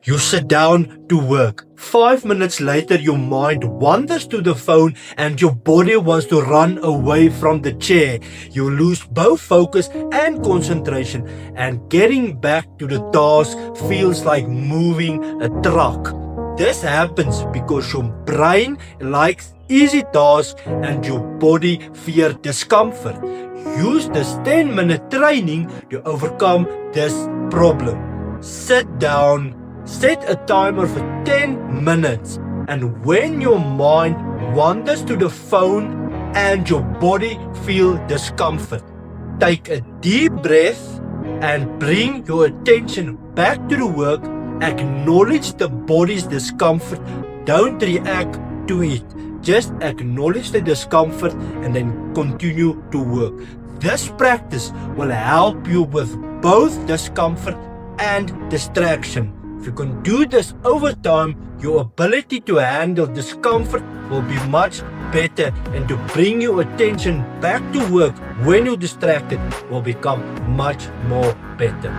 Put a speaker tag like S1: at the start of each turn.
S1: You sit down to work. 5 minutes later, your mind wanders to the phone and your body wants to run away from the chair. You lose both focus and concentration, and getting back to the task feels like moving a truck. This happens because your brain likes easy tasks and your body fears discomfort. Use this 10-minute training to overcome this problem. Sit down. Set a timer for 10 minutes, and when your mind wanders to the phone and your body feels discomfort, take a deep breath and bring your attention back to the work. Acknowledge the body's discomfort. Don't react to it. Just acknowledge the discomfort and then continue to work. This practice will help you with both discomfort and distraction. If you can do this over time, your ability to handle discomfort will be much better, and to bring your attention back to work when you're distracted will become much more better.